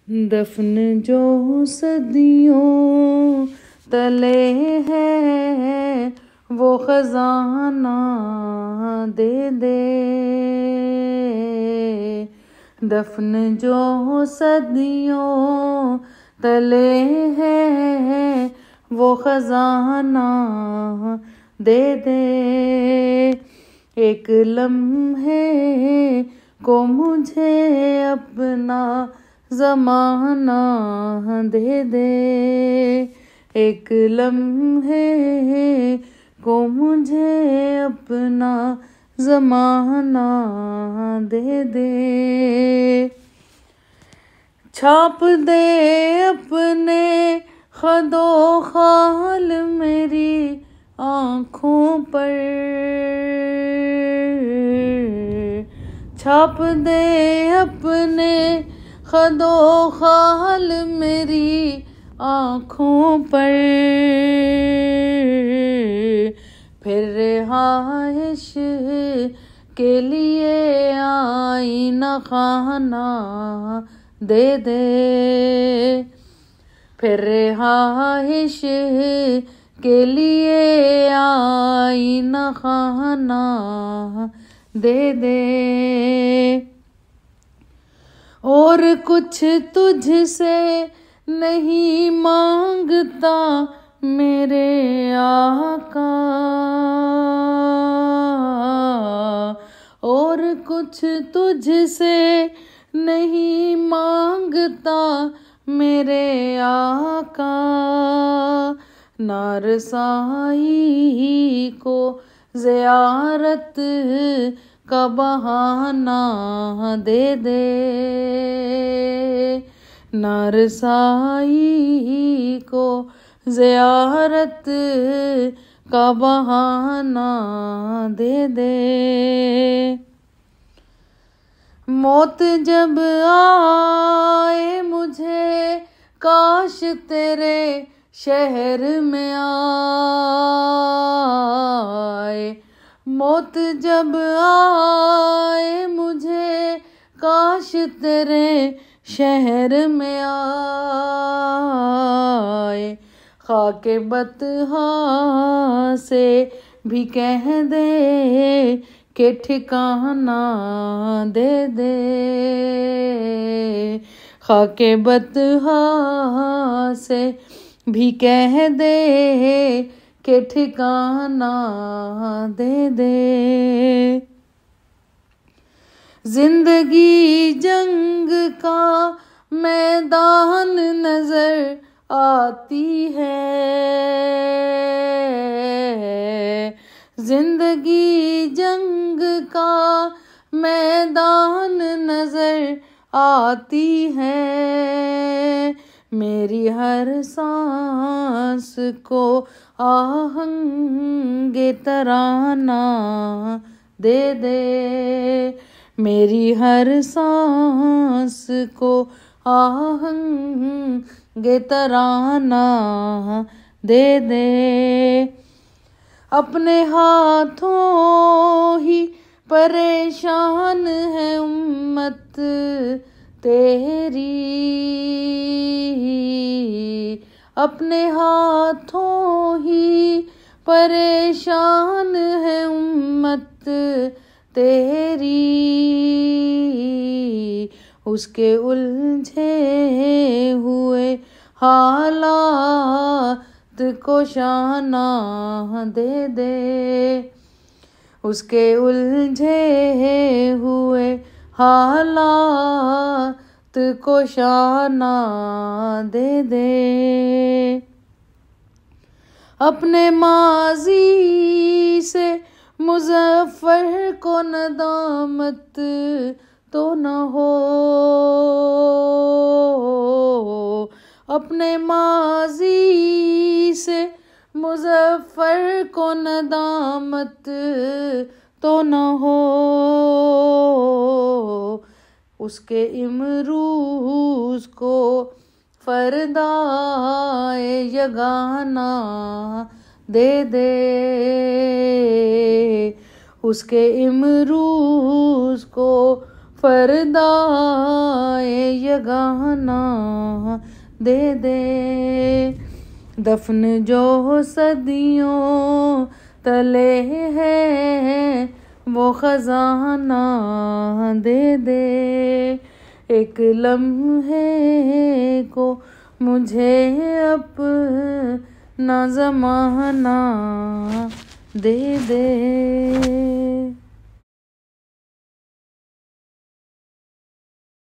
दफन जो सदियों तले है वो खजाना दे दे। दफन जो सदियों तले है वो खजाना दे दे। एक लम्हे को मुझे अपना ज़माना दे दे। एक लम्हे को मुझे अपना ज़माना दे दे। छाप दे अपने खदो खाल मेरी आँखों पर। छाप दे अपने खदो खाल मेरी आँखों पर। फिर रिहाइश के लिए आईना खाना दे दे। फिर रिहाइश के लिए आईना खाना दे दे। और कुछ तुझसे नहीं मांगता मेरे आका। और कुछ तुझसे नहीं मांगता मेरे आका। नारसाई को ज़ियारत का बहाना दे दे। नारसाई को ज़ियारत का बहाना दे दे। मौत जब आए मुझे काश तेरे शहर में आए। मौत जब आए मुझे काश तेरे शहर में आए। खाके बतहा से भी कह दे के ठिकाना दे दे। खाके बतहा से भी कह दे के ठिकाना दे दे। जिंदगी जंग का मैदान नजर आती है। जिंदगी जंग का मैदान नजर आती है। मेरी हर सांस को आहंगे तराना दे दे। मेरी हर सांस को आहंगे तराना दे दे। अपने हाथों ही परेशान है उम्मत तेरी। अपने हाथों ही परेशान है उम्मत तेरी। उसके उलझे हुए हालात को शाना दे दे। उसके उलझे हुए हालात को शाना दे दे। अपने माजी से मुज़फ़्फ़र को नदामत तो न हो। अपने माजी से मुज़फ़्फ़र को नदामत तो न हो। उसके इमरूज़ को फ़रदाए यगाना दे दे। उसके इमरूज़ को पर्दाए यगाना दे दे। दफन जो सदियों तले है वो खजाना दे दे। एक लम्हे को मुझे अपना ज़माना दे दे।